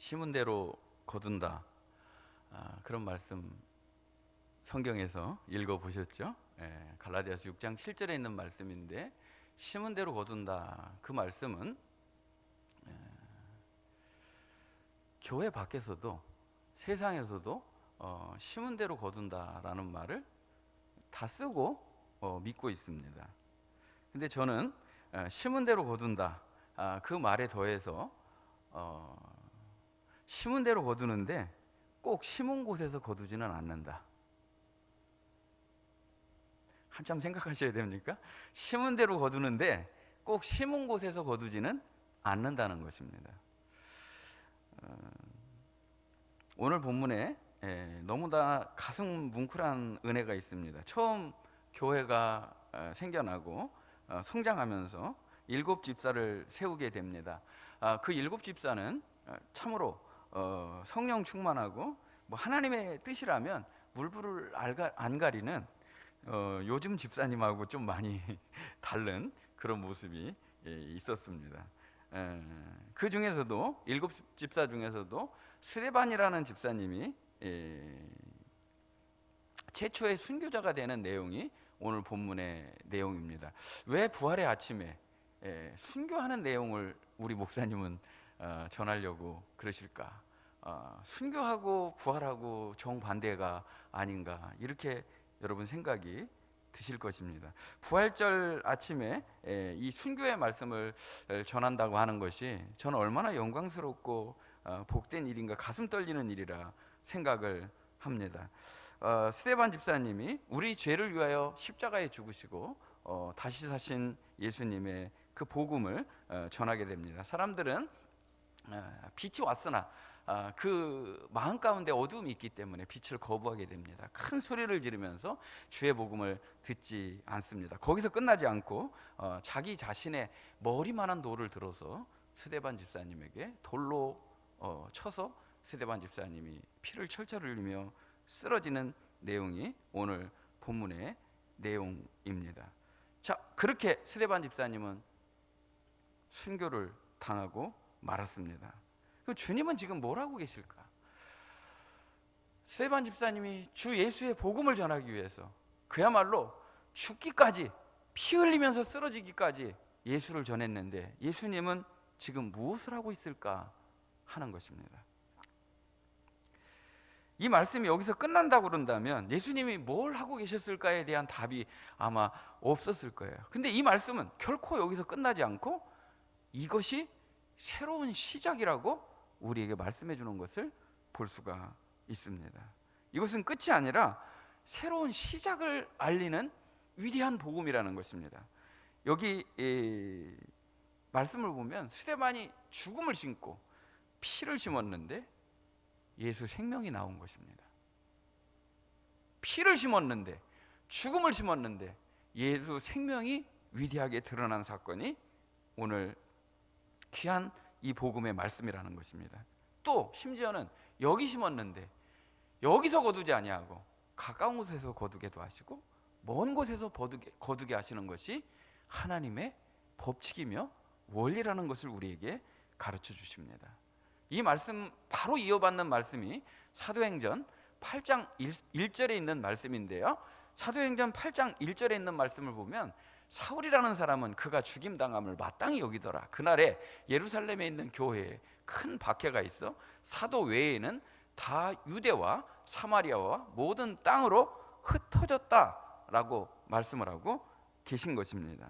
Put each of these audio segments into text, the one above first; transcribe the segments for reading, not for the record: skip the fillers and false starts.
심은 대로 거둔다. 그런 말씀 성경에서 읽어보셨죠? 갈라디아서 6장 7절에 있는 말씀인데, 심은 대로 거둔다. 그 말씀은 교회 밖에서도 세상에서도 심은 대로 거둔다라는 말을 다 쓰고 믿고 있습니다. 근데 저는 심은 대로 거둔다, 그 말에 더해서 심은 대로 거두는데 꼭 심은 곳에서 거두지는 않는다. 한참 생각하셔야 됩니까? 심은 대로 거두는데 꼭 심은 곳에서 거두지는 않는다는 것입니다. 오늘 본문에 너무나 가슴 뭉클한 은혜가 있습니다. 처음 교회가 생겨나고 성장하면서 7 집사를 세우게 됩니다. 그 7 집사는 참으로 성령 충만하고 하나님의 뜻이라면 물불을 안 가리는 요즘 집사님하고 좀 많이 다른 그런 모습이 있었습니다. 그 중에서도 7 집사 중에서도 스데반이라는 집사님이 최초의 순교자가 되는 내용이 오늘 본문의 내용입니다. 왜 부활의 아침에 순교하는 내용을 우리 목사님은 전하려고 그러실까? 순교하고 부활하고 정반대가 아닌가, 이렇게 여러분 생각이 드실 것입니다. 부활절 아침에 이 순교의 말씀을 전한다고 하는 것이 저는 얼마나 영광스럽고 복된 일인가, 가슴 떨리는 일이라 생각을 합니다. 스데반 집사님이 우리 죄를 위하여 십자가에 죽으시고 다시 사신 예수님의 그 복음을 전하게 됩니다. 사람들은 빛이 왔으나 그 마음 가운데 어두움이 있기 때문에 빛을 거부하게 됩니다. 큰 소리를 지르면서 주의 복음을 듣지 않습니다. 거기서 끝나지 않고 자기 자신의 머리만한 돌을 들어서 스데반 집사님에게 돌로 쳐서 스데반 집사님이 피를 철철 흘리며 쓰러지는 내용이 오늘 본문의 내용입니다. 자, 그렇게 스데반 집사님은 순교를 당하고 말았습니다. 그럼 주님은 지금 뭘 하고 계실까? 스데반 집사님이 주 예수의 복음을 전하기 위해서 그야말로 죽기까지, 피 흘리면서 쓰러지기까지 예수를 전했는데 예수님은 지금 무엇을 하고 있을까 하는 것입니다. 이 말씀이 여기서 끝난다고 그런다면 예수님이 뭘 하고 계셨을까에 대한 답이 아마 없었을 거예요. 근데 이 말씀은 결코 여기서 끝나지 않고 이것이 새로운 시작이라고 우리에게 말씀해 주는 것을 볼 수가 있습니다. 이것은 끝이 아니라 새로운 시작을 알리는 위대한 복음이라는 것입니다. 여기 말씀을 보면 스데반이 죽음을 심고 피를 심었는데 예수 생명이 나온 것입니다. 피를 심었는데, 죽음을 심었는데 예수 생명이 위대하게 드러난 사건이 오늘 귀한 이 복음의 말씀이라는 것입니다. 또 심지어는 여기 심었는데 여기서 거두지 아니하고 가까운 곳에서 거두게도 하시고 먼 곳에서 거두게 하시는 것이 하나님의 법칙이며 원리라는 것을 우리에게 가르쳐 주십니다. 이 말씀 바로 이어받는 말씀이 사도행전 8장 1절에 있는 말씀인데요, 사도행전 8장 1절에 있는 말씀을 보면 사울이라는 사람은 그가 죽임당함을 마땅히 여기더라. 그날에 예루살렘에 있는 교회에 큰 박해가 있어 사도 외에는 다 유대와 사마리아와 모든 땅으로 흩어졌다라고 말씀을 하고 계신 것입니다.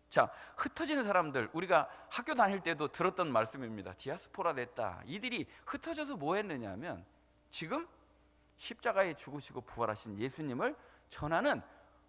자, 흩어지는 사람들, 우리가 학교 다닐 때도 들었던 말씀입니다. 디아스포라 됐다. 이들이 흩어져서 뭐 했느냐 하면 지금 십자가에 죽으시고 부활하신 예수님을 전하는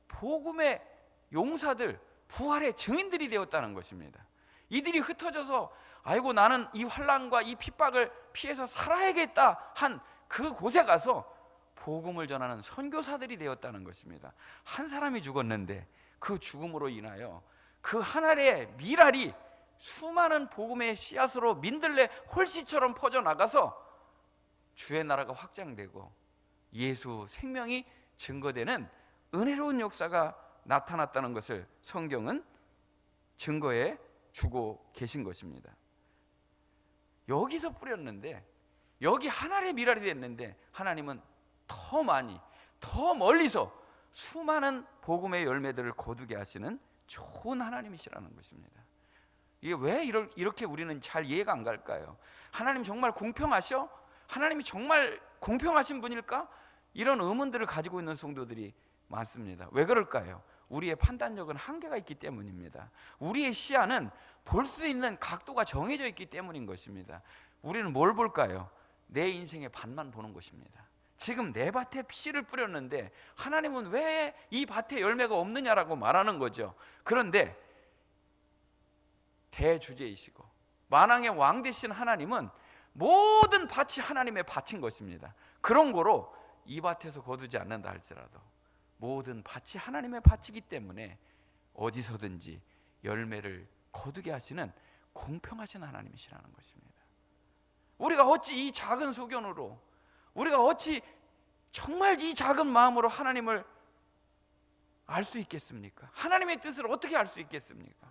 복음의 용사들, 부활의 증인들이 되었다는 것입니다. 이들이 흩어져서 아이고 나는 이 환난과 이 핍박을 피해서 살아야겠다 한 그 곳에 가서 복음을 전하는 선교사들이 되었다는 것입니다. 한 사람이 죽었는데 그 죽음으로 인하여 그 한 알의 밀알이 수많은 복음의 씨앗으로 민들레 홀씨처럼 퍼져나가서 주의 나라가 확장되고 예수 생명이 증거되는 은혜로운 역사가 나타났다는 것을 성경은 증거해 주고 계신 것입니다. 여기서 뿌렸는데, 여기 하나의 미랄이 됐는데, 하나님은 더 많이, 더 멀리서 수많은 복음의 열매들을 거두게 하시는 좋은 하나님이시라는 것입니다. 이게 왜 이렇게 우리는 잘 이해가 안 갈까요? 하나님 정말 공평하셔? 하나님이 정말 공평하신 분일까? 이런 의문들을 가지고 있는 성도들이 많습니다. 왜 그럴까요? 우리의 판단력은 한계가 있기 때문입니다. 우리의 시야는 볼 수 있는 각도가 정해져 있기 때문인 것입니다. 우리는 뭘 볼까요? 내 인생의 반만 보는 것입니다. 지금 내 밭에 씨를 뿌렸는데 하나님은 왜 이 밭에 열매가 없느냐라고 말하는 거죠. 그런데 대주제이시고 만왕의 왕 되신 하나님은 모든 밭이 하나님의 밭인 것입니다. 그런 거로 이 밭에서 거두지 않는다 할지라도 모든 밭이 하나님의 밭이기 때문에 어디서든지 열매를 거두게 하시는 공평하신 하나님이시라는 것입니다. 우리가 어찌 이 작은 소견으로, 우리가 어찌 정말 이 작은 마음으로 하나님을 알 수 있겠습니까? 하나님의 뜻을 어떻게 알 수 있겠습니까?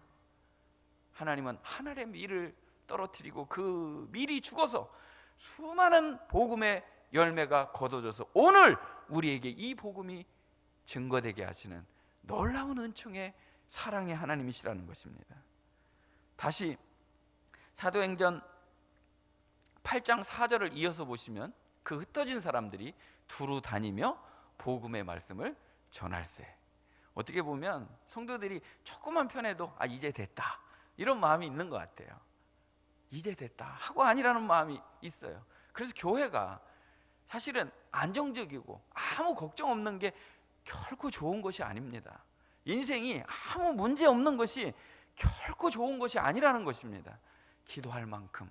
하나님은 하늘의 밀을 떨어뜨리고 그 밀이 죽어서 수많은 복음의 열매가 거둬져서 오늘 우리에게 이 복음이 증거되게 하시는 놀라운 은총의 사랑의 하나님이시라는 것입니다. 다시 사도행전 8장 4절을 이어서 보시면 그 흩어진 사람들이 두루 다니며 복음의 말씀을 전할세. 어떻게 보면 성도들이 조금만 편해도 이제 됐다 이런 마음이 있는 것 같아요. 이제 됐다 하고 아니라는 마음이 있어요. 그래서 교회가 사실은 안정적이고 아무 걱정 없는 게 결코 좋은 것이 아닙니다. 인생이 아무 문제 없는 것이 결코 좋은 것이 아니라는 것입니다. 기도할 만큼,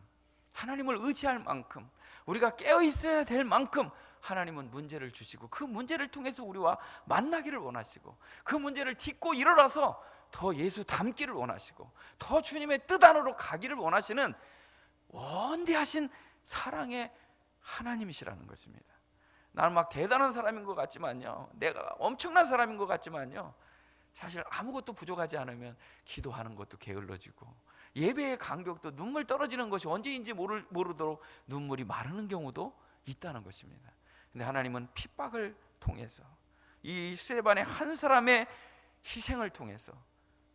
하나님을 의지할 만큼, 우리가 깨어 있어야 될 만큼 하나님은 문제를 주시고 그 문제를 통해서 우리와 만나기를 원하시고 그 문제를 딛고 일어나서 더 예수 닮기를 원하시고 더 주님의 뜻 안으로 가기를 원하시는 원대하신 사랑의 하나님이시라는 것입니다. 나는 막 대단한 사람인 것 같지만요, 내가 엄청난 사람인 것 같지만요, 사실 아무것도 부족하지 않으면 기도하는 것도 게을러지고 예배의 간격도 눈물 떨어지는 것이 언제인지 모르도록 눈물이 마르는 경우도 있다는 것입니다. 근데 하나님은 핍박을 통해서 이 스데반의 한 사람의 희생을 통해서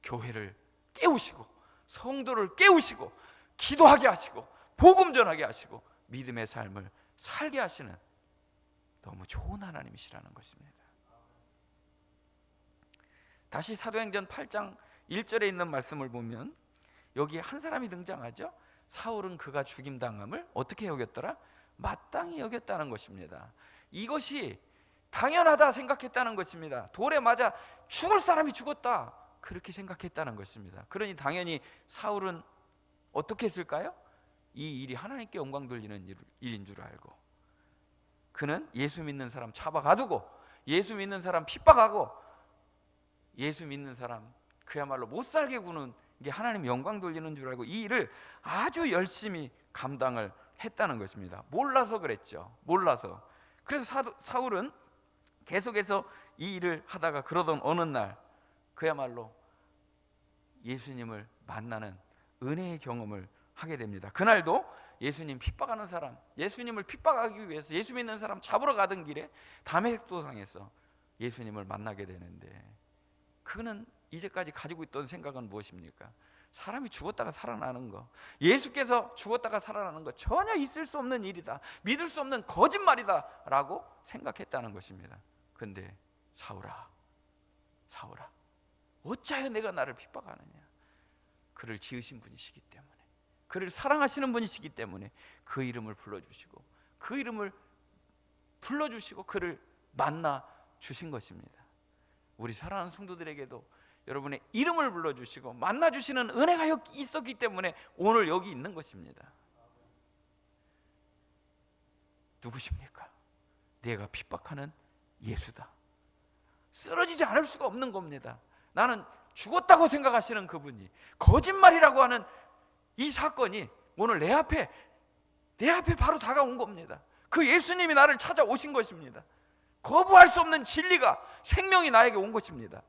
교회를 깨우시고 성도를 깨우시고 기도하게 하시고 복음 전하게 하시고 믿음의 삶을 살게 하시는 너무 좋은 하나님이시라는 것입니다. 다시 사도행전 8장 1절에 있는 말씀을 보면 여기 한 사람이 등장하죠. 사울은 그가 죽임당함을 어떻게 여겼더라? 마땅히 여겼다는 것입니다. 이것이 당연하다 생각했다는 것입니다. 돌에 맞아 죽을 사람이 죽었다 그렇게 생각했다는 것입니다. 그러니 당연히 사울은 어떻게 했을까요? 이 일이 하나님께 영광 돌리는 일인 줄 알고 그는 예수 믿는 사람 잡아가두고 예수 믿는 사람 핍박하고 예수 믿는 사람 그야말로 못살게 구는 게 하나님 영광 돌리는 줄 알고 이 일을 아주 열심히 감당을 했다는 것입니다. 몰라서 그랬죠. 몰라서. 그래서 사울은 계속해서 이 일을 하다가 그러던 어느 날 그야말로 예수님을 만나는 은혜의 경험을 하게 됩니다. 그날도 예수님 핍박하는 사람, 예수님을 핍박하기 위해서 예수 믿는 사람 잡으러 가던 길에 다메섹 도상에서 예수님을 만나게 되는데 그는 이제까지 가지고 있던 생각은 무엇입니까? 사람이 죽었다가 살아나는 거, 예수께서 죽었다가 살아나는 거 전혀 있을 수 없는 일이다, 믿을 수 없는 거짓말이다 라고 생각했다는 것입니다. 근데 사울아 어찌하여 내가 나를 핍박하느냐? 그를 지으신 분이시기 때문에, 그를 사랑하시는 분이시기 때문에 그 이름을 불러주시고 그 이름을 불러주시고 그를 만나 주신 것입니다. 우리 사랑하는 성도들에게도 여러분의 이름을 불러주시고 만나주시는 은혜가 있었기 때문에 오늘 여기 있는 것입니다. 누구십니까? 내가 핍박하는 예수다. 쓰러지지 않을 수가 없는 겁니다. 나는 죽었다고 생각하시는 그분이 거짓말이라고 하는 이 사건이 오늘 내 앞에 바로 다가온 겁니다. 그 예수님이 나를 찾아오신 것입니다. 거부할 수 없는 진리가, 생명이 나에게 온 것입니다.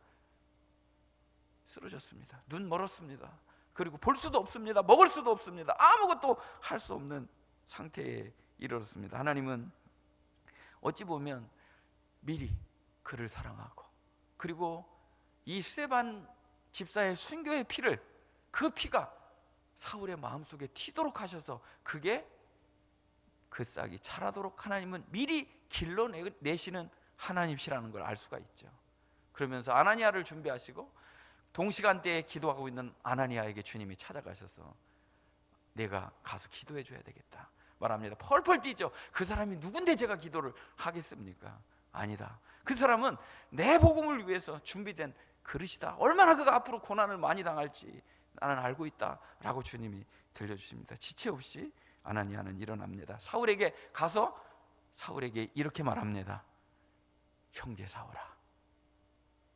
쓰러졌습니다. 눈 멀었습니다. 그리고 볼 수도 없습니다. 먹을 수도 없습니다. 아무것도 할 수 없는 상태에 이르렀습니다. 하나님은 어찌 보면 미리 그를 사랑하고, 그리고 이 스데반 집사의 순교의 피를, 그 피가 사울의 마음속에 튀도록 하셔서 그게 그 싹이 자라도록 하나님은 미리 길러내시는 하나님이시라는 걸 알 수가 있죠. 그러면서 아나니아를 준비하시고 동시간대에 기도하고 있는 아나니아에게 주님이 찾아가셔서 내가 가서 기도해 줘야 되겠다 말합니다. 펄펄 뛰죠. 그 사람이 누군데 제가 기도를 하겠습니까? 아니다. 그 사람은 내 복음을 위해서 준비된 그릇이다. 얼마나 그가 앞으로 고난을 많이 당할지 나는 알고 있다 라고 주님이 들려주십니다. 지체 없이 아나니아는 일어납니다. 사울에게 가서 사울에게 이렇게 말합니다. 형제 사울아,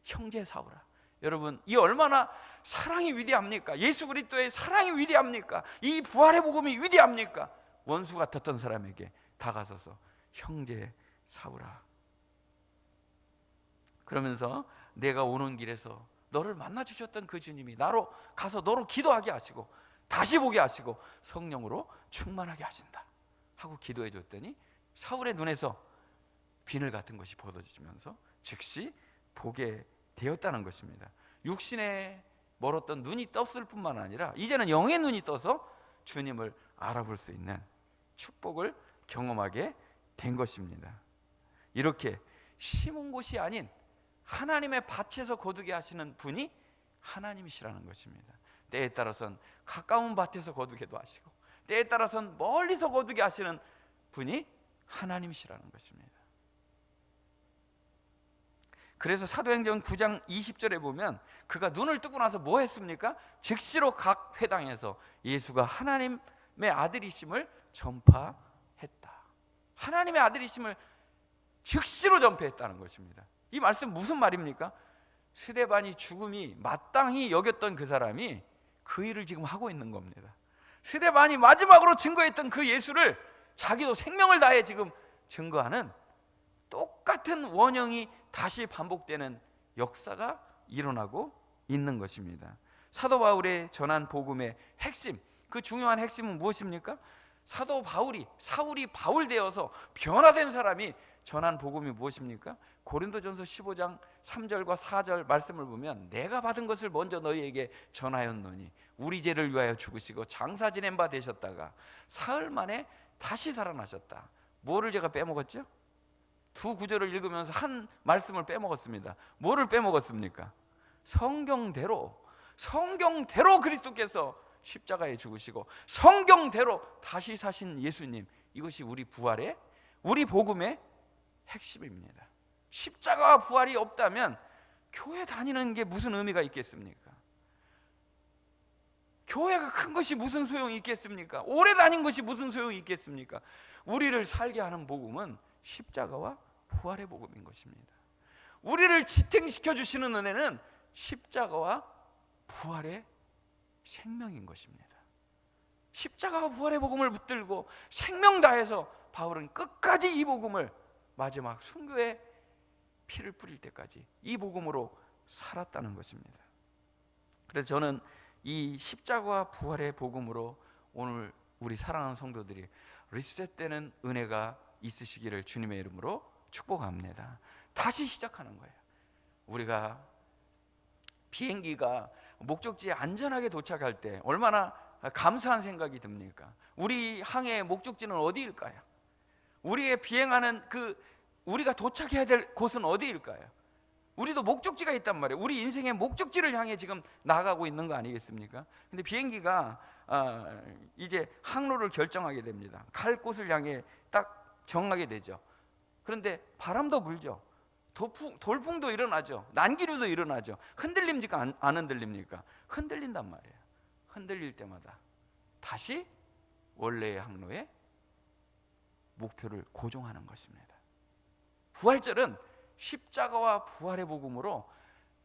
형제 사울아. 여러분, 이 얼마나 사랑이 위대합니까? 예수 그리스도의 사랑이 위대합니까? 이 부활의 복음이 위대합니까? 원수 같았던 사람에게 다가서서 형제 사울아, 그러면서 내가 오는 길에서 너를 만나 주셨던 그 주님이 나로 가서 너로 기도하게 하시고 다시 보게 하시고 성령으로 충만하게 하신다 하고 기도해 줬더니 사울의 눈에서 비늘 같은 것이 벗어지면서 즉시 보게 되었다는 것입니다. 육신에 멀었던 눈이 떴을 뿐만 아니라 이제는 영의 눈이 떠서 주님을 알아볼 수 있는 축복을 경험하게 된 것입니다. 이렇게 심은 곳이 아닌 하나님의 밭에서 거두게 하시는 분이 하나님이시라는 것입니다. 때에 따라서는 가까운 밭에서 거두게도 하시고 때에 따라서는 멀리서 거두게 하시는 분이 하나님이시라는 것입니다. 그래서 사도행전 9장 20절에 보면 그가 눈을 뜨고 나서 뭐 했습니까? 즉시로 각 회당에서 예수가 하나님의 아들이심을 전파했다. 하나님의 아들이심을 즉시로 전파했다는 것입니다. 이 말씀 무슨 말입니까? 스데반이 죽음이 마땅히 여겼던 그 사람이 그 일을 지금 하고 있는 겁니다. 스데반이 마지막으로 증거했던 그 예수를 자기도 생명을 다해 지금 증거하는 똑같은 원형이 다시 반복되는 역사가 일어나고 있는 것입니다. 사도 바울의 전한 복음의 핵심, 그 중요한 핵심은 무엇입니까? 사도 바울이, 사울이 바울 되어서 변화된 사람이 전한 복음이 무엇입니까? 고린도전서 15장 3절과 4절 말씀을 보면 내가 받은 것을 먼저 너희에게 전하였노니 우리 죄를 위하여 죽으시고 장사 지낸 바 되셨다가 사흘 만에 다시 살아나셨다. 뭐를 제가 빼먹었죠? 두 구절을 읽으면서 한 말씀을 빼먹었습니다. 뭐를 빼먹었습니까? 성경대로 그리스도께서 십자가에 죽으시고 성경대로 다시 사신 예수님, 이것이 우리 부활의, 우리 복음의 핵심입니다. 십자가와 부활이 없다면 교회 다니는 게 무슨 의미가 있겠습니까? 교회가 큰 것이 무슨 소용이 있겠습니까? 오래 다닌 것이 무슨 소용이 있겠습니까? 우리를 살게 하는 복음은 십자가와 부활의 복음인 것입니다. 우리를 지탱시켜 주시는 은혜는 십자가와 부활의 생명인 것입니다. 십자가와 부활의 복음을 붙들고 생명 다해서 바울은 끝까지 이 복음을 마지막 순교의 피를 뿌릴 때까지 이 복음으로 살았다는 것입니다. 그래서 저는 이 십자가와 부활의 복음으로 오늘 우리 사랑하는 성도들이 리셋되는 은혜가 있으시기를 주님의 이름으로 축복합니다. 다시 시작하는 거예요. 우리가 비행기가 목적지에 안전하게 도착할 때 얼마나 감사한 생각이 듭니까? 우리 항해의 목적지는 어디일까요? 우리의 비행하는 우리가 도착해야 될 곳은 어디일까요? 우리도 목적지가 있단 말이에요. 우리 인생의 목적지를 향해 지금 나가고 있는 거 아니겠습니까? 근데 비행기가 이제 항로를 결정하게 됩니다. 갈 곳을 향해 딱 정하게 되죠. 그런데 바람도 불죠. 돌풍도 일어나죠. 난기류도 일어나죠. 흔들립니까? 안 흔들립니까? 흔들린단 말이에요. 흔들릴 때마다 다시 원래의 항로에 목표를 고정하는 것입니다. 부활절은 십자가와 부활의 복음으로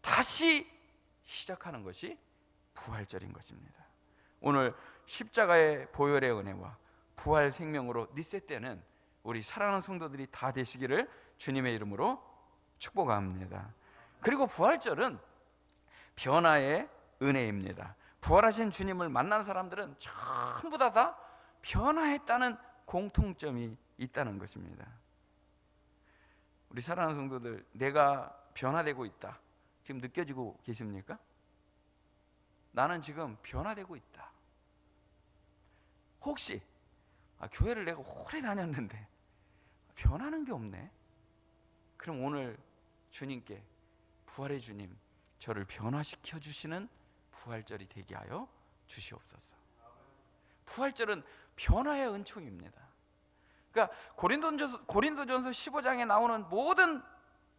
다시 시작하는 것이 부활절인 것입니다. 오늘 십자가의 보혈의 은혜와 부활 생명으로 리셋되는 우리 사랑하는 성도들이 다 되시기를 주님의 이름으로 축복합니다. 그리고 부활절은 변화의 은혜입니다. 부활하신 주님을 만난 사람들은 전부 다 변화했다는 공통점이 있다는 것입니다. 우리 사랑하는 성도들, 내가 변화되고 있다, 지금 느껴지고 계십니까? 나는 지금 변화되고 있다. 혹시 교회를 내가 오래 다녔는데 변하는 게 없네. 그럼 오늘 주님께 부활의 주님, 저를 변화시켜 주시는 부활절이 되게 하여 주시옵소서. 부활절은 변화의 은총입니다. 그러니까 고린도전서 15장에 나오는 모든,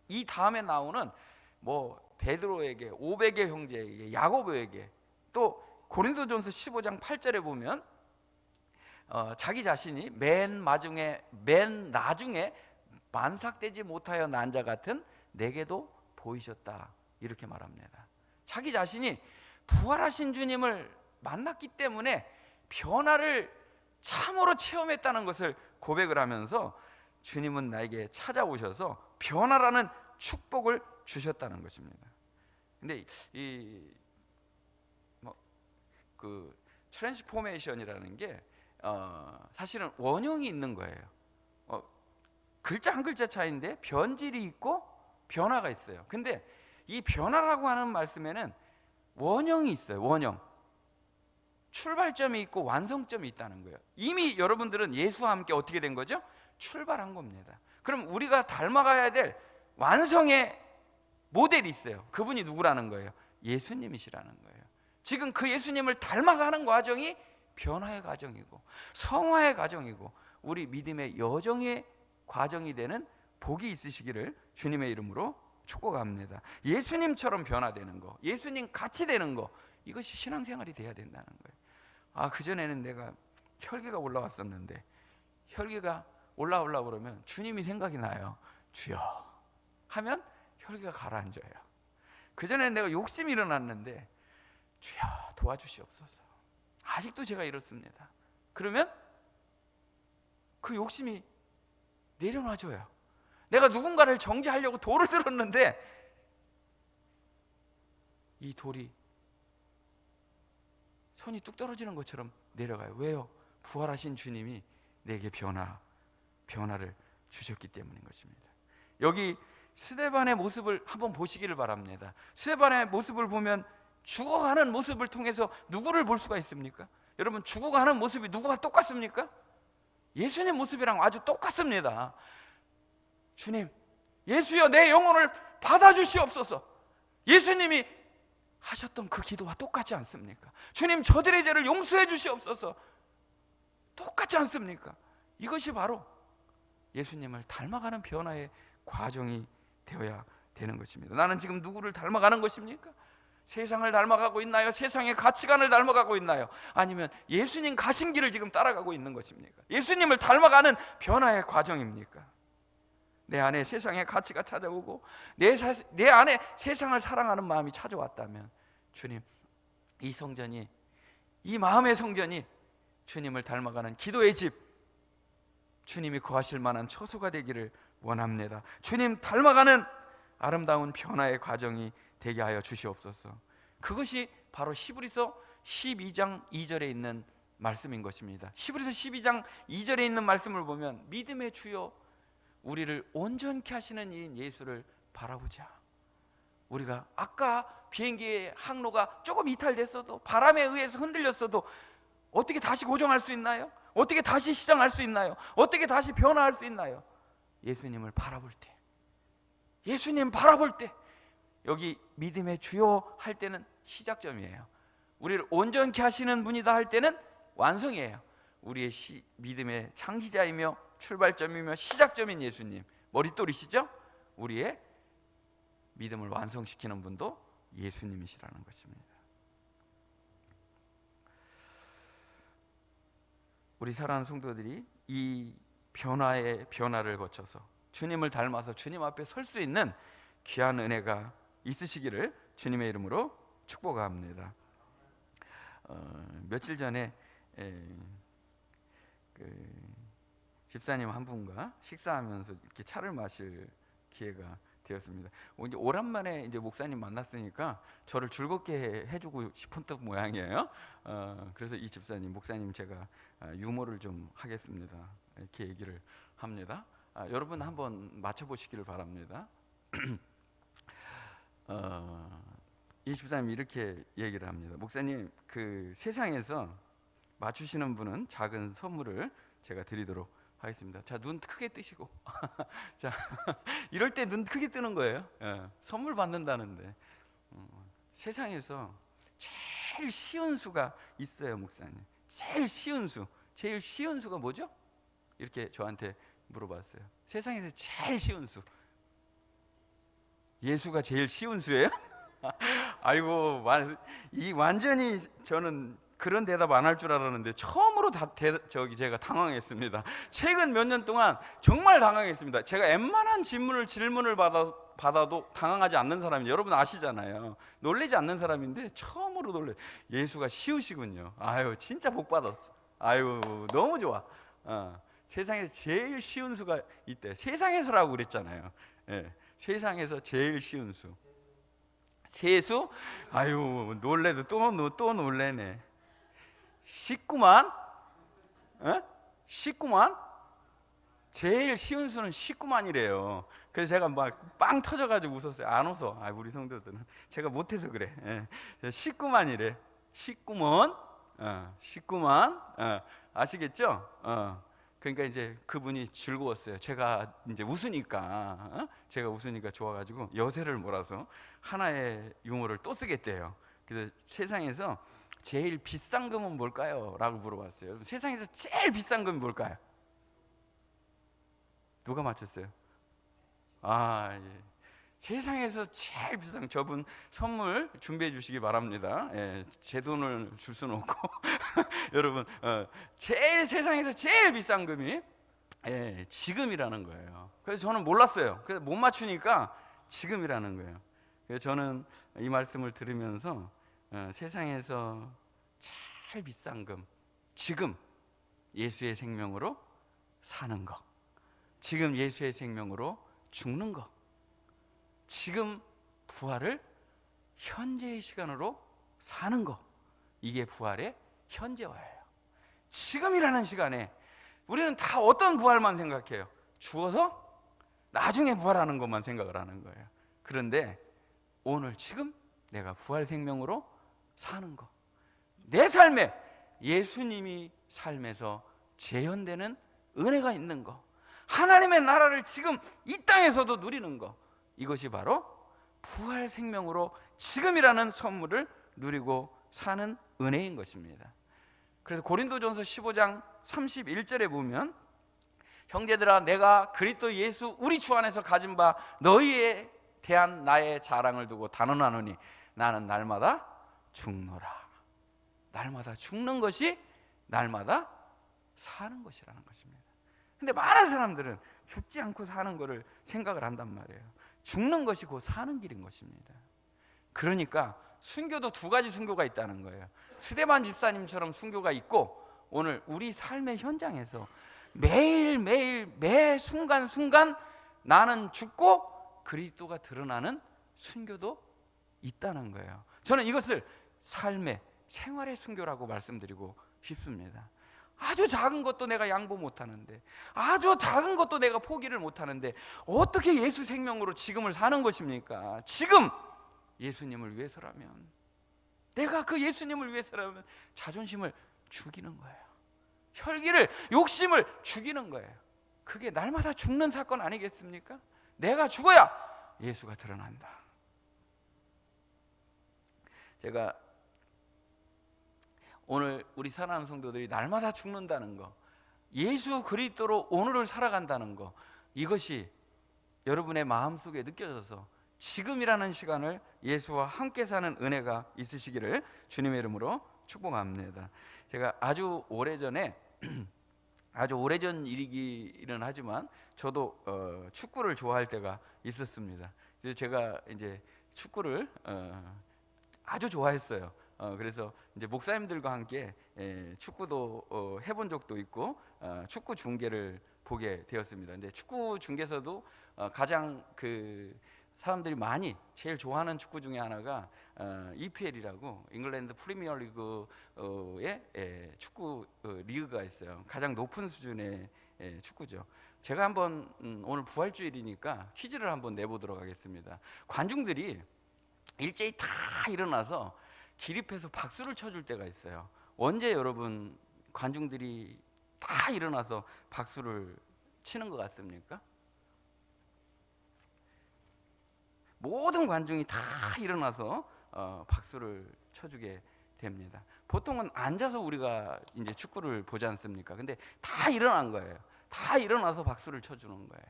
이 다음에 나오는 베드로에게, 500의 형제에게, 야고보에게, 또 고린도전서 15장 8절에 보면 자기 자신이 맨 나중에 만삭되지 못하여 난 자 같은 내게도 보이셨다, 이렇게 말합니다. 자기 자신이 부활하신 주님을 만났기 때문에 변화를 참으로 체험했다는 것을 고백을 하면서 주님은 나에게 찾아오셔서 변화라는 축복을 주셨다는 것입니다. 근데 그 트랜스포메이션이라는 게 사실은 원형이 있는 거예요. 글자 한 글자 차이인데 변질이 있고 변화가 있어요. 근데 이 변화라고 하는 말씀에는 원형이 있어요. 원형. 출발점이 있고 완성점이 있다는 거예요. 이미 여러분들은 예수와 함께 어떻게 된 거죠? 출발한 겁니다. 그럼 우리가 닮아가야 될 완성의 모델이 있어요. 그분이 누구라는 거예요? 예수님이시라는 거예요. 지금 그 예수님을 닮아가는 과정이 변화의 과정이고 성화의 과정이고 우리 믿음의 여정의 과정이 되는 복이 있으시기를 주님의 이름으로 축복합니다. 예수님처럼 변화되는 거, 예수님 같이 되는 거, 이것이 신앙생활이 돼야 된다는 거예요. 그전에는 내가 혈기가 올라왔었는데, 혈기가 올라오려고 그러면 주님이 생각이 나요. 주여 하면 혈기가 가라앉아요. 그전에는 내가 욕심이 일어났는데 주여 도와주시옵소서. 아직도 제가 이렇습니다. 그러면 그 욕심이 내려놔줘요. 내가 누군가를 정죄하려고 돌을 들었는데 이 돌이 손이 뚝 떨어지는 것처럼 내려가요. 왜요? 부활하신 주님이 내게 변화를 주셨기 때문인 것입니다. 여기 스데반의 모습을 한번 보시기를 바랍니다. 스데반의 모습을 보면 죽어가는 모습을 통해서 누구를 볼 수가 있습니까? 여러분, 죽어가는 모습이 누구와 똑같습니까? 예수님 모습이랑 아주 똑같습니다. 주님, 예수여 내 영혼을 받아주시옵소서. 예수님이 하셨던 그 기도와 똑같지 않습니까? 주님, 저들의 죄를 용서해 주시옵소서. 똑같지 않습니까? 이것이 바로 예수님을 닮아가는 변화의 과정이 되어야 되는 것입니다. 나는 지금 누구를 닮아가는 것입니까? 세상을 닮아가고 있나요? 세상의 가치관을 닮아가고 있나요? 아니면 예수님 가신 길을 지금 따라가고 있는 것입니까? 예수님을 닮아가는 변화의 과정입니까? 내 안에 세상의 가치가 찾아오고 내 안에 세상을 사랑하는 마음이 찾아왔다면, 주님, 이 성전이, 이 마음의 성전이 주님을 닮아가는 기도의 집, 주님이 거하실 만한 처소가 되기를 원합니다. 주님 닮아가는 아름다운 변화의 과정이 되게 하여 주시옵소서. 그것이 바로 히브리서 12장 2절에 있는 말씀인 것입니다. 히브리서 12장 2절에 있는 말씀을 보면, 믿음의 주여 우리를 온전케 하시는 이인 예수를 바라보자. 우리가 아까 비행기의 항로가 조금 이탈됐어도, 바람에 의해서 흔들렸어도 어떻게 다시 고정할 수 있나요? 어떻게 다시 시작할 수 있나요? 어떻게 다시 변화할 수 있나요? 예수님을 바라볼 때, 예수님 바라볼 때, 여기 믿음의 주요 할 때는 시작점이에요. 우리를 온전케 하시는 분이다 할 때는 완성이에요. 우리의 믿음의 창시자이며 출발점이며 시작점인 예수님, 머릿돌이시죠? 우리의 믿음을 완성시키는 분도 예수님이시라는 것입니다. 우리 사랑하는 성도들이 이 변화를 거쳐서 주님을 닮아서 주님 앞에 설 수 있는 귀한 은혜가 있으시기를 주님의 이름으로 축복합니다. 며칠 전에 집사님 한 분과 식사하면서 이렇게 차를 마실 기회가 되었습니다. 이제 오랜만에 이제 목사님 만났으니까 저를 즐겁게 해주고 싶었던 모양이에요. 그래서 이 집사님, 목사님 제가 유머를 좀 하겠습니다. 이렇게 얘기를 합니다. 여러분 한번 맞춰보시기를 바랍니다. 이 집사님 이렇게 얘기를 합니다. 목사님, 그 세상에서 맞추시는 분은 작은 선물을 제가 드리도록 하겠습니다. 자, 눈 크게 뜨시고. 자, 이럴 때 눈 크게 뜨는 거예요. 선물 받는다는데. 세상에서 제일 쉬운 수가 있어요, 목사님. 제일 쉬운 수. 제일 쉬운 수가 뭐죠? 이렇게 저한테 물어봤어요. 세상에서 제일 쉬운 수. 예수가 제일 쉬운 수예요? 아이고, 이 완전히 저는 그런 대답 안 할 줄 알았는데 처음으로 제가 당황했습니다. 최근 몇 년 동안 정말 당황했습니다. 제가 웬만한 질문을 받아도 당황하지 않는 사람이 여러분 아시잖아요. 놀라지 않는 사람인데 처음으로 놀래. 예수가 쉬우시군요. 아유, 진짜 복 받았어. 아유, 너무 좋아. 세상에서 제일 쉬운 수가 있대. 세상에서라고 그랬잖아요. 세상에서 제일 쉬운 수. 세수? 아유, 놀래도 또 놀래네. 쉽구만. 쉽구만. 제일 쉬운 수는 쉽구만이래요. 그래서 제가 막 빵 터져가지고 웃었어요. 안 웃어. 우리 성도들은 제가 못해서 그래. 쉽구만이래. 쉽구먼. 쉽구만. 아시겠죠? 그러니까 이제 그분이 즐거웠어요. 제가 이제 웃으니까 좋아가지고 여세를 몰아서 하나의 유머를 또 쓰겠대요. 그래서 세상에서 제일 비싼 금은 뭘까요? 라고 물어봤어요. 세상에서 제일 비싼 금이 뭘까요? 누가 맞췄어요? 예. 세상에서 제일 비싼, 저분 선물 준비해 주시기 바랍니다. 제 돈을 줄 수는 없고 여러분, 세상에서 제일 비싼 금이 지금이라는 거예요. 그래서 저는 몰랐어요. 그래서 못 맞추니까 지금이라는 거예요. 그래서 저는 이 말씀을 들으면서 세상에서 제일 비싼 금, 지금 예수의 생명으로 사는 거, 지금 예수의 생명으로 죽는 거, 지금 부활을 현재의 시간으로 사는 거, 이게 부활의 현재화예요. 지금이라는 시간에 우리는 다 어떤 부활만 생각해요? 죽어서 나중에 부활하는 것만 생각을 하는 거예요. 그런데 오늘 지금 내가 부활 생명으로 사는 거, 내 삶에 예수님이 삶에서 재현되는 은혜가 있는 거, 하나님의 나라를 지금 이 땅에서도 누리는 거, 이것이 바로 부활 생명으로 지금이라는 선물을 누리고 사는 은혜인 것입니다. 그래서 고린도전서 15장 31절에 보면, 형제들아, 내가 그리스도 예수 우리 주 안에서 가진 바 너희에 대한 나의 자랑을 두고 단언하노니 나는 날마다 죽노라. 날마다 죽는 것이 날마다 사는 것이라는 것입니다. 근데 많은 사람들은 죽지 않고 사는 것을 생각을 한단 말이에요. 죽는 것이 곧 사는 길인 것입니다. 그러니까 순교도 두 가지 순교가 있다는 거예요. 스데반 집사님처럼 순교가 있고, 오늘 우리 삶의 현장에서 매일매일 매 순간순간 나는 죽고 그리스도가 드러나는 순교도 있다는 거예요. 저는 이것을 삶의 생활의 순교라고 말씀드리고 싶습니다. 아주 작은 것도 내가 양보 못하는데, 아주 작은 것도 내가 포기를 못하는데 어떻게 예수 생명으로 지금을 사는 것입니까? 지금 예수님을 위해서라면, 내가 그 예수님을 위해서라면 자존심을 죽이는 거예요. 혈기를, 욕심을 죽이는 거예요. 그게 날마다 죽는 사건 아니겠습니까? 내가 죽어야 예수가 드러난다. 제가 오늘 우리 사랑하는 성도들이 날마다 죽는다는 거, 예수 그리스도로 오늘을 살아간다는 거, 이것이 여러분의 마음속에 느껴져서 지금이라는 시간을 예수와 함께 사는 은혜가 있으시기를 주님의 이름으로 축복합니다. 제가 아주 오래전 일이기는 하지만 저도 축구를 좋아할 때가 있었습니다. 그래서 제가 이제 축구를 아주 좋아했어요. 그래서 이제 목사님들과 함께 축구도 해본 적도 있고 축구 중계를 보게 되었습니다. 근데 축구 중계에서도 가장 그 사람들이 많이 제일 좋아하는 축구 중에 하나가 EPL이라고 잉글랜드 프리미어 리그의 축구 리그가 있어요. 가장 높은 수준의 축구죠. 제가 한번 오늘 부활주일이니까 퀴즈를 한번 내보도록 하겠습니다. 관중들이 일제히 다 일어나서 기립해서 박수를 쳐줄 때가 있어요. 언제 여러분 관중들이 다 일어나서 박수를 치는 것 같습니까? 모든 관중이 다 일어나서 박수를 쳐주게 됩니다. 보통은 앉아서 우리가 이제 축구를 보지 않습니까? 근데 다 일어난 거예요. 다 일어나서 박수를 쳐주는 거예요.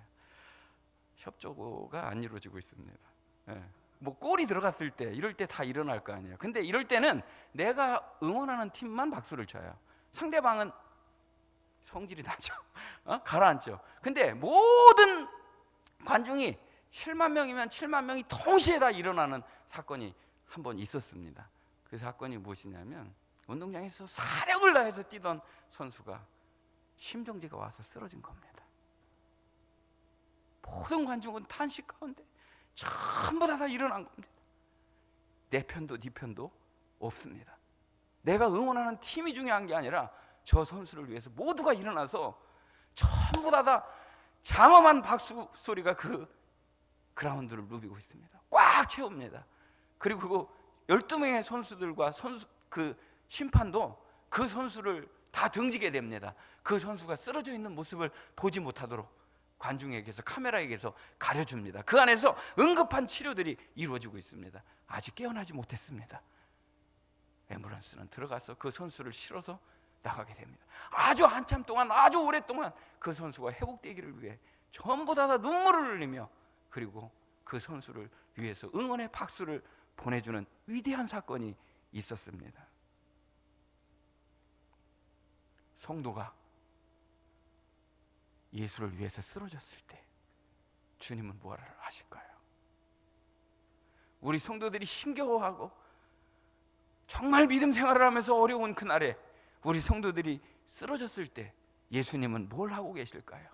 협조가 안 이루어지고 있습니다. 뭐 골이 들어갔을 때 이럴 때 다 일어날 거 아니에요. 근데 이럴 때는 내가 응원하는 팀만 박수를 쳐요. 상대방은 성질이 나죠. 가라앉죠. 근데 모든 관중이 7만 명이면 7만 명이 동시에 다 일어나는 사건이 한 번 있었습니다. 그 사건이 무엇이냐면 운동장에서 사력을 다해서 뛰던 선수가 심정지가 와서 쓰러진 겁니다. 모든 관중은 탄식 가운데 전부 다 일어난 겁니다. 내 편도 네 편도 없습니다. 내가 응원하는 팀이 중요한 게 아니라 저 선수를 위해서 모두가 일어나서 전부 다 장엄한 박수 소리가 그 그라운드를 누비고 있습니다. 꽉 채웁니다. 그리고 그 12명의 선수들과 그 심판도 그 선수를 다 등지게 됩니다. 그 선수가 쓰러져 있는 모습을 보지 못하도록 관중에게서 카메라에게서 가려줍니다. 그 안에서 응급한 치료들이 이루어지고 있습니다. 아직 깨어나지 못했습니다. 앰뷸런스는 들어가서 그 선수를 실어서 나가게 됩니다. 아주 한참 동안, 아주 오랫동안 그 선수가 회복되기를 위해 전부 다 눈물을 흘리며 그리고 그 선수를 위해서 응원의 박수를 보내주는 위대한 사건이 있었습니다. 성도가 예수를 위해서 쓰러졌을 때 주님은 무엇을 하실까요? 우리 성도들이 힘겨워하고 정말 믿음 생활을 하면서 어려운 그날에 우리 성도들이 쓰러졌을 때 예수님은 뭘 하고 계실까요?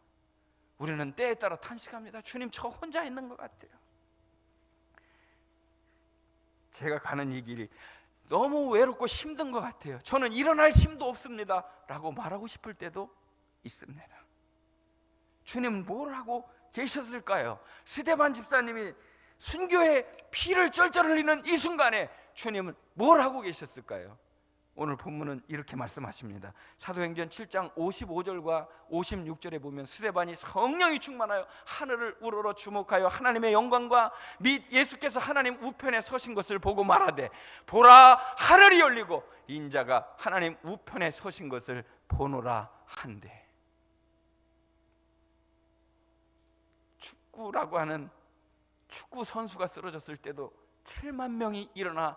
우리는 때에 따라 탄식합니다. 주님, 저 혼자 있는 것 같아요. 제가 가는 이 길이 너무 외롭고 힘든 것 같아요. 저는 일어날 힘도 없습니다 라고 말하고 싶을 때도 있습니다. 주님은 뭘 하고 계셨을까요? 스데반 집사님이 순교의 피를 쩔쩔 흘리는 이 순간에 주님은 뭘 하고 계셨을까요? 오늘 본문은 이렇게 말씀하십니다. 사도행전 7장 55절과 56절에 보면 스데반이 성령이 충만하여 하늘을 우러러 주목하여 하나님의 영광과 및 예수께서 하나님 우편에 서신 것을 보고 말하되 보라, 하늘이 열리고 인자가 하나님 우편에 서신 것을 보노라 한대. 축구라고 하는 축구 선수가 쓰러졌을 때도 7만 명이 일어나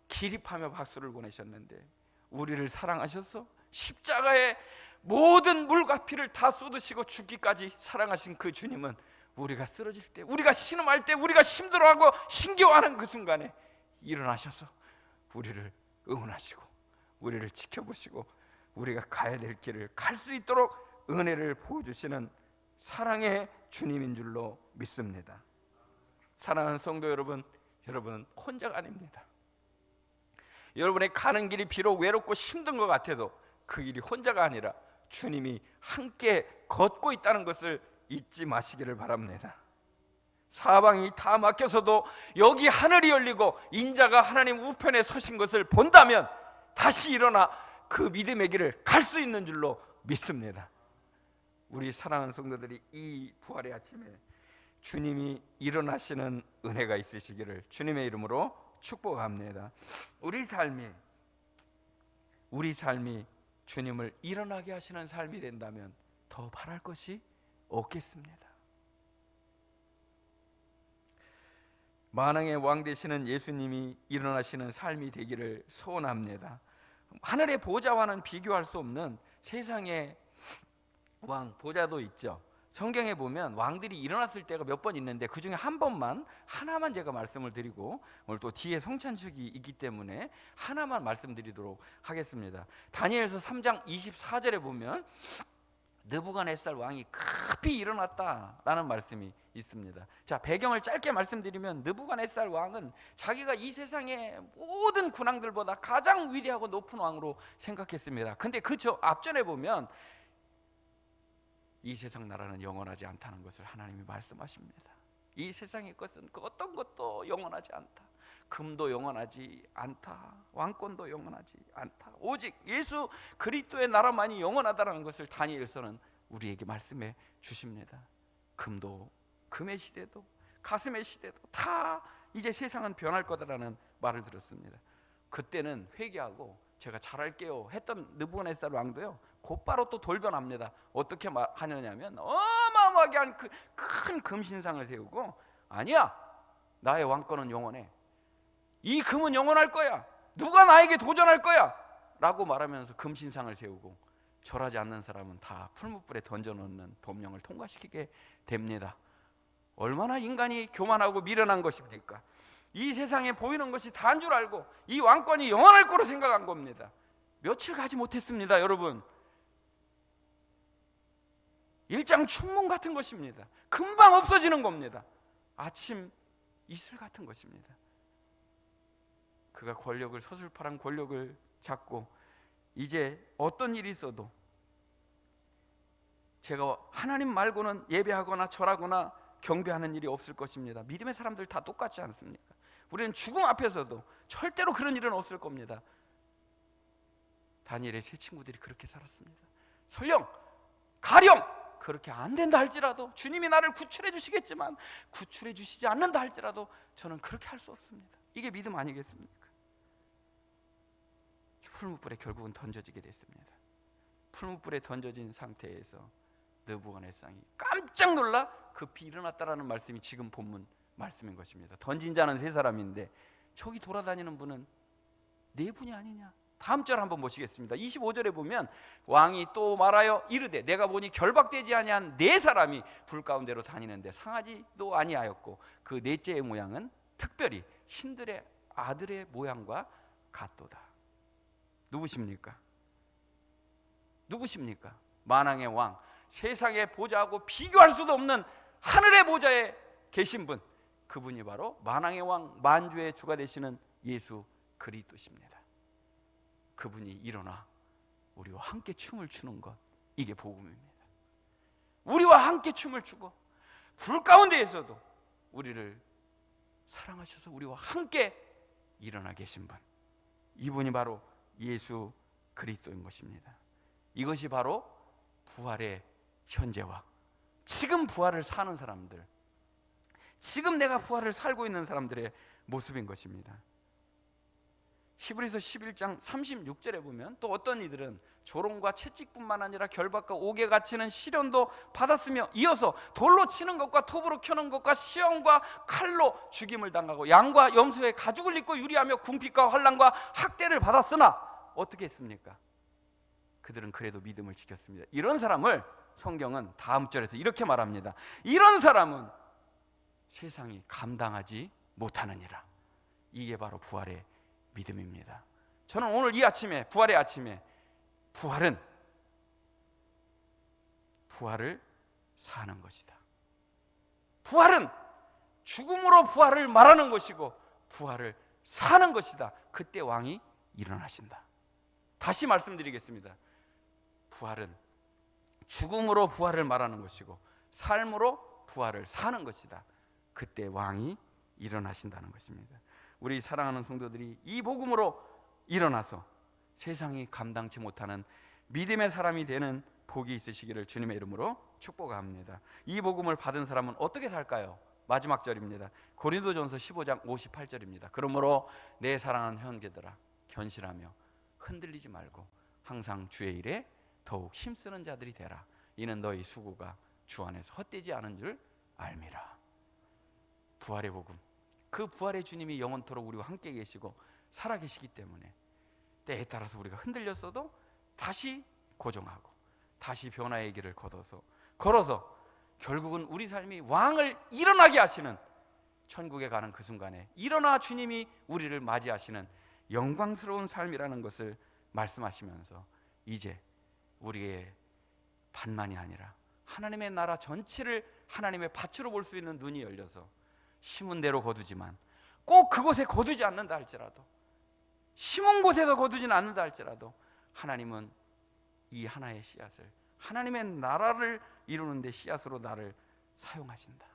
기립하며 박수를 보내셨는데 우리를 사랑하셔서 십자가에 모든 물과 피를 다 쏟으시고 죽기까지 사랑하신 그 주님은 우리가 쓰러질 때, 우리가 신음할 때, 우리가 힘들어하고 신겨워하는 그 순간에 일어나셔서 우리를 응원하시고 우리를 지켜보시고 우리가 가야 될 길을 갈 수 있도록 은혜를 부어주시는 사랑의 주님인 줄로 믿습니다. 사랑하는 성도 여러분, 여러분은 혼자가 아닙니다. 여러분의 가는 길이 비록 외롭고 힘든 것 같아도 그 길이 혼자가 아니라 주님이 함께 걷고 있다는 것을 잊지 마시기를 바랍니다. 사방이 다 막혀서도 여기 하늘이 열리고 인자가 하나님 우편에 서신 것을 본다면 다시 일어나 그 믿음의 길을 갈 수 있는 줄로 믿습니다. 우리 사랑하는 성도들이 이 부활의 아침에 주님이 일어나시는 은혜가 있으시기를 주님의 이름으로 축복합니다. 우리 삶이 주님을 일어나게 하시는 삶이 된다면 더 바랄 것이 없겠습니다. 만왕의 왕 되시는 예수님이 일어나시는 삶이 되기를 소원합니다. 하늘의 보좌와는 비교할 수 없는 세상의 왕 보좌도 있죠. 성경에 보면 왕들이 일어났을 때가 몇 번 있는데 그 중에 하나만 제가 말씀을 드리고, 오늘 또 뒤에 성찬식이 있기 때문에 하나만 말씀드리도록 하겠습니다. 다니엘서 3장 24절에 보면 느부갓네살 왕이 급히 일어났다라는 말씀이 있습니다. 자, 배경을 짧게 말씀드리면 느부갓네살 왕은 자기가 이 세상의 모든 군왕들보다 가장 위대하고 높은 왕으로 생각했습니다. 근데 그 앞전에 보면 이 세상 나라는 영원하지 않다는 것을 하나님이 말씀하십니다. 이 세상의 것은 그 어떤 것도 영원하지 않다. 금도 영원하지 않다. 왕권도 영원하지 않다. 오직 예수 그리스도의 나라만이 영원하다는 것을 다니엘서는 우리에게 말씀해 주십니다. 금도, 금의 시대도, 가슴의 시대도 다 이제 세상은 변할 거다라는 말을 들었습니다. 그때는 회개하고 제가 잘할게요 했던 느부갓네살 왕도요, 곧바로 또 돌변합니다. 어떻게 하느냐면 어마어마하게 한 큰 금신상을 세우고, 아니야, 나의 왕권은 영원해. 이 금은 영원할 거야. 누가 나에게 도전할 거야? 라고 말하면서 금신상을 세우고, 절하지 않는 사람은 다 풀무불에 던져놓는 법령을 통과시키게 됩니다. 얼마나 인간이 교만하고 미련한 것입니까? 이 세상에 보이는 것이 다인 줄 알고 이 왕권이 영원할 거로 생각한 겁니다. 며칠 가지 못했습니다. 여러분, 일장춘몽 같은 것입니다. 금방 없어지는 겁니다. 아침 이슬 같은 것입니다. 그가 권력을, 서슬파란 권력을 잡고 이제 어떤 일이 있어도 제가 하나님 말고는 예배하거나 절하거나 경배하는 일이 없을 것입니다. 믿음의 사람들 다 똑같지 않습니까? 우리는 죽음 앞에서도 절대로 그런 일은 없을 겁니다. 다니엘의 세 친구들이 그렇게 살았습니다. 설령 가령 그렇게 안 된다 할지라도, 주님이 나를 구출해 주시겠지만 구출해 주시지 않는다 할지라도 저는 그렇게 할 수 없습니다. 이게 믿음 아니겠습니까? 풀무불에 결국은 던져지게 됐습니다. 풀무불에 던져진 상태에서 느부갓네살이 깜짝 놀라 급히 일어났다라는 말씀이 지금 본문 말씀인 것입니다. 던진 자는 세 사람인데 저기 돌아다니는 분은 네 분이 아니냐. 다음 절 한번 보시겠습니다. 25절에 보면 왕이 또 말하여 이르되 내가 보니 결박되지 아니한 네 사람이 불 가운데로 다니는데 상하지도 아니하였고 그 넷째의 모양은 특별히 신들의 아들의 모양과 같도다. 누구십니까? 누구십니까? 만왕의 왕, 세상의 보좌하고 비교할 수도 없는 하늘의 보좌에 계신 분, 그분이 바로 만왕의 왕, 만주의 주가 되시는 예수 그리스도십니다. 그분이 일어나 우리와 함께 춤을 추는 것, 이게 복음입니다. 우리와 함께 춤을 추고 불 가운데에서도 우리를 사랑하셔서 우리와 함께 일어나 계신 분, 이분이 바로 예수 그리스도인 것입니다. 이것이 바로 부활의 현재와 지금 부활을 사는 사람들, 지금 내가 부활을 살고 있는 사람들의 모습인 것입니다. 히브리서 11장 36절에 보면 또 어떤 이들은 조롱과 채찍뿐만 아니라 결박과 옥에 갇히는 시련도 받았으며 이어서 돌로 치는 것과 톱으로 켜는 것과 시험과 칼로 죽임을 당하고 양과 염소의 가죽을 입고 유리하며 궁핍과 환난과 학대를 받았으나 어떻게 했습니까? 그들은 그래도 믿음을 지켰습니다. 이런 사람을 성경은 다음 절에서 이렇게 말합니다. 이런 사람은 세상이 감당하지 못하느니라. 이게 바로 부활의 믿음입니다. 저는 오늘 이 아침에, 부활의 아침에, 부활을 사는 것이다. 부활은 죽음으로 부활을 말하는 것이고 부활을 사는 것이다. 그때 왕이 일어나신다. 다시 말씀드리겠습니다. 부활은 죽음으로 부활을 말하는 것이고 삶으로 부활을 사는 것이다. 그때 왕이 일어나신다는 것입니다. 우리 사랑하는 성도들이 이 복음으로 일어나서 세상이 감당치 못하는 믿음의 사람이 되는 복이 있으시기를 주님의 이름으로 축복합니다. 이 복음을 받은 사람은 어떻게 살까요? 마지막 절입니다. 고린도전서 15장 58절입니다. 그러므로 내 사랑하는 형제들아 견실하며 흔들리지 말고 항상 주의 일에 더욱 힘쓰는 자들이 되라. 이는 너희 수고가 주 안에서 헛되지 않은 줄 알미라. 부활의 복음, 그 부활의 주님이 영원토록 우리와 함께 계시고 살아계시기 때문에 때에 따라서 우리가 흔들렸어도 다시 고정하고 다시 변화의 길을 걸어서 결국은 우리 삶이 왕을 일어나게 하시는, 천국에 가는 그 순간에 일어나 주님이 우리를 맞이하시는 영광스러운 삶이라는 것을 말씀하시면서 이제 우리의 반만이 아니라 하나님의 나라 전체를 하나님의 밭으로 볼 수 있는 눈이 열려서 심은 대로 거두지만 꼭 그곳에 거두지 않는다 할지라도, 심은 곳에서 거두지는 않는다 할지라도 하나님은 이 하나의 씨앗을, 하나님의 나라를 이루는 데 씨앗으로 나를 사용하신다.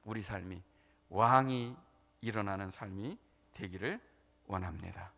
우리 삶이 왕이 일어나는 삶이 되기를 원합니다.